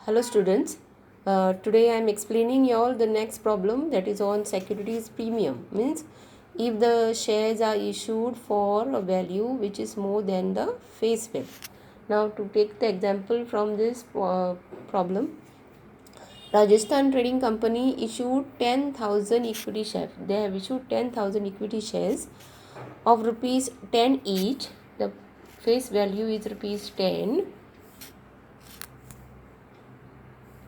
Hello students, today I am explaining you all the next problem, that is on securities premium. Means if the shares are issued for a value which is more than the face value. Now to take the example from this problem, Rajasthan Trading Company issued 10,000 equity shares. They have issued 10,000 equity shares of rupees 10 each. The face value is rupees 10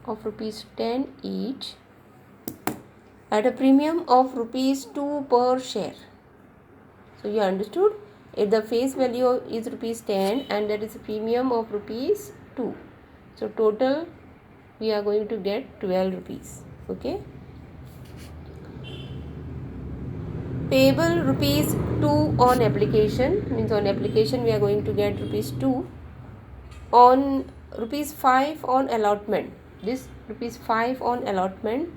of rupees 10 each at a premium of rupees 2 per share. So you understood, if the face value is rupees 10 and that is a premium of rupees 2, so total we are going to get 12 rupees. Okay, payable rupees 2 on application, means on application we are going to get rupees 2, on rupees 5 on allotment, this rupees 5 on allotment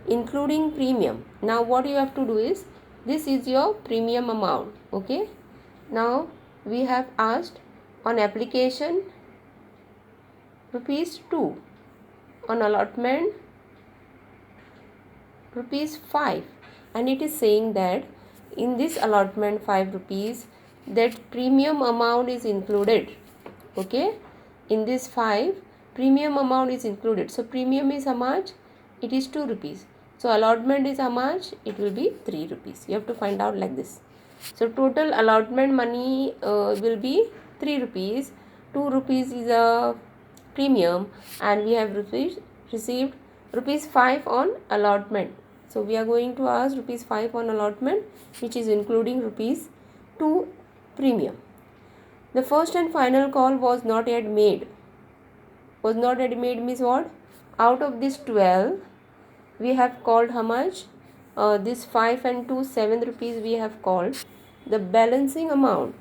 including premium. Now what you have to do is, this is your premium amount. Okay, now we have asked on application rupees 2, on allotment rupees 5, and it is saying that in this allotment 5 rupees, that premium amount is included. Okay, in this 5 premium amount is included. So premium is how much? It is 2 rupees. So allotment is how much? It will be 3 rupees. You have to find out like this. So total allotment money will be 3 rupees. 2 rupees is a premium, and we have received rupees 5 on allotment. So we are going to ask rupees 5 on allotment, which is including rupees 2 premium. The first and final call was not yet made. Was not yet made means what? Out of this 12, we have called how much? This 5 and 2, 7 rupees we have called. The balancing amount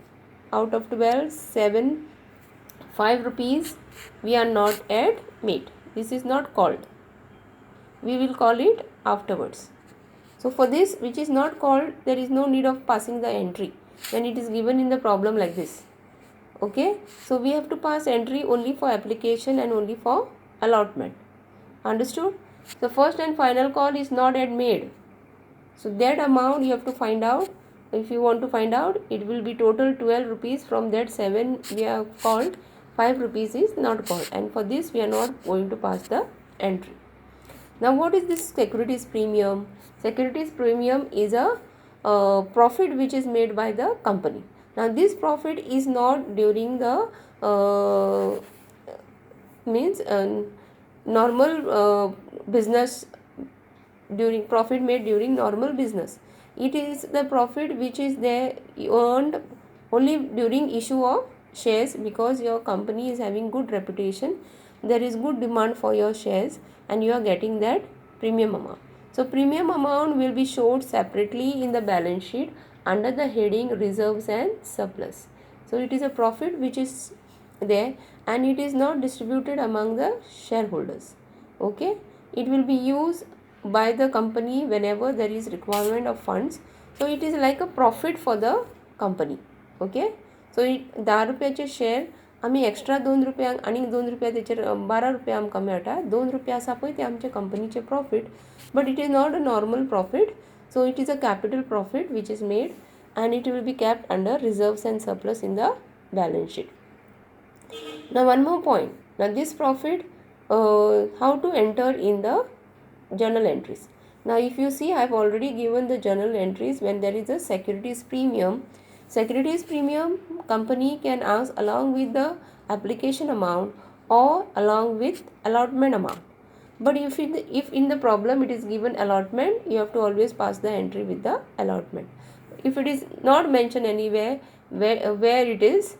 out of 12, 7, 5 rupees we are not yet made. This is not called. We will call it afterwards. So for this which is not called, there is no need of passing the entry when it is given in the problem like this. Okay, so we have to pass entry only for application and only for allotment. Understood? The first and final call is not yet made. So that amount you have to find out. If you want to find out, it will be total 12 rupees. From that 7 we have called, 5 rupees is not called, and for this we are not going to pass the entry. Now what is this securities premium? Securities premium is a profit which is made by the company. Now this profit is not during the normal business, during profit made during normal business. It is the profit which is there earned only during issue of shares, because your company is having good reputation, there is good demand for your shares, and you are getting that premium amount. So premium amount will be showed separately in the balance sheet under the heading reserves and surplus. So it is a profit which is there, and it is not distributed among the shareholders. Okay, it will be used by the company whenever there is requirement of funds. So it is like a profit for the company. Okay, so 10 रुपयाचे share आम्ही extra 2 रुपयांक आणि 2 रुपया त्याचेर 12 रुपया आमकां मेळटा. 2 रुपया आसा पळय ते आमचे कंपनीचे profit, but it is not a normal profit. So it is a capital profit which is made, and it will be kept under reserves and surplus in the balance sheet. Now one more point. Now this profit, how to enter in the journal entries. Now if you see, I have already given the journal entries when there is a securities premium. Securities premium company can ask along with the application amount or along with allotment amount. But if in the problem it is given allotment, you have to always pass the entry with the allotment. If it is not mentioned anywhere where it is,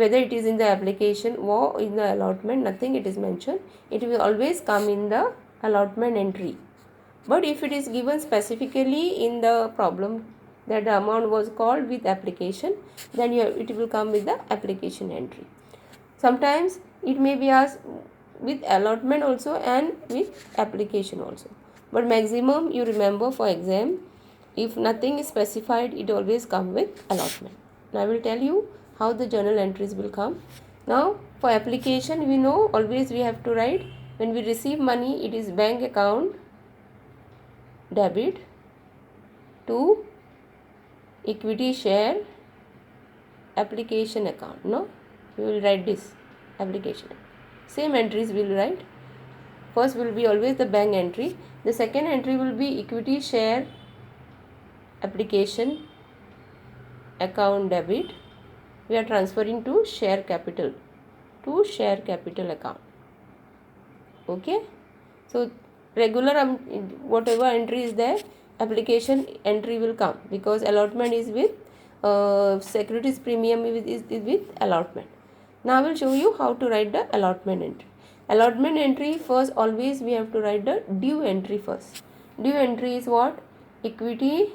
whether it is in the application or in the allotment, nothing it is mentioned, it will always come in the allotment entry. But if it is given specifically in the problem that the amount was called with application, then it will come with the application entry. Sometimes it may be asked with allotment also and with application also, but maximum you remember for exam, if nothing is specified, it always come with allotment. Now I will tell you how the journal entries will come. Now for application, we know always we have to write when we receive money, it is bank account debit to equity share application account. No, we will write this application. Same entries we will write. First will be always the bank entry. The second entry will be equity share application account debit. We are transferring to share capital account. Okay. So regular whatever entry is there, application entry will come, because allotment is with securities premium is with allotment. Now I will show you how to write the allotment entry. Allotment entry, first always we have to write the due entry first. Due entry is what? Equity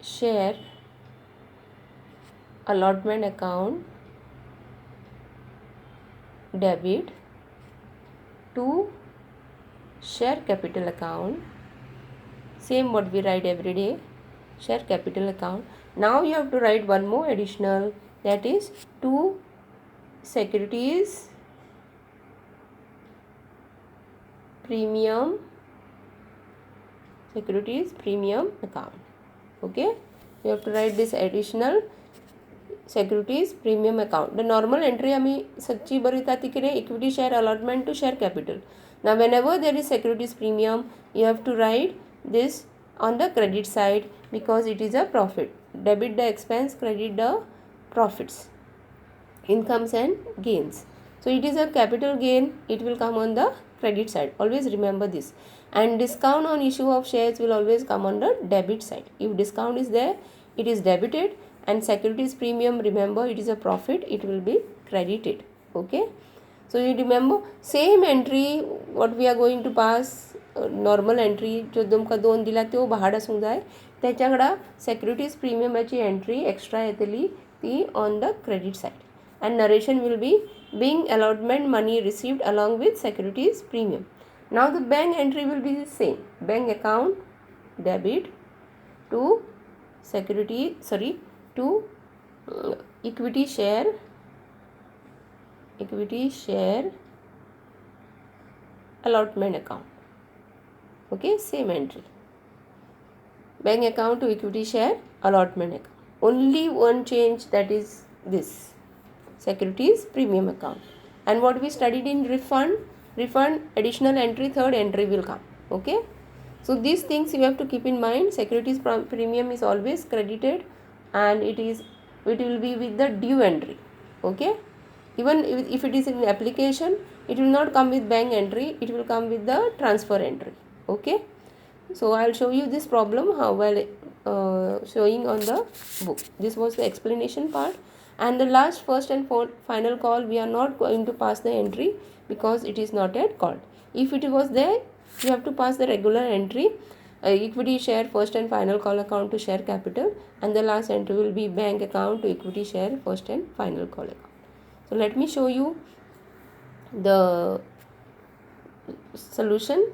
share allotment account debit to share capital account. Same what we write every day, share capital account. Now you have to write one more additional, that is to securities premium account. Okay, you have to write this additional securities premium account. The normal entry आम्ही सच्ची बरीता तिकडे equity share allotment to share capital. Now whenever there is securities premium, you have to write this on the credit side, because it is a profit. Debit the expense, credit the profits, incomes and gains. So it is a capital gain, it will come on the credit side. Always remember this. And discount on issue of shares will always come on the debit side. If discount is there, it is debited, and securities premium, remember it is a profit, it will be credited. Okay. So you remember same entry what we are going to pass, normal entry जो तुमका 2 दिला तो भाड आसूंक जाय, त्याच्याकडे securities premium ची entry extra येतली ती on the credit side, and narration will be being allotment money received along with securities premium. Now the bank entry will be the same, bank account debit to equity share allotment account. Okay, same entry, bank account to equity share allotment account. Only one change, that is this securities premium account. And what we studied in refund additional entry, third entry will come. Okay, so these things you have to keep in mind. Securities premium is always credited, and it will be with the due entry. Okay, even if it is in application, it will not come with bank entry, it will come with the transfer entry. Okay, so I will show you this problem how well showing on the book. This was the explanation part. And the last, first and final call, we are not going to pass the entry because it is not yet called. If it was there, you have to pass the regular entry, equity share first and final call account to share capital, and the last entry will be bank account to equity share first and final call account. So let me show you the solution.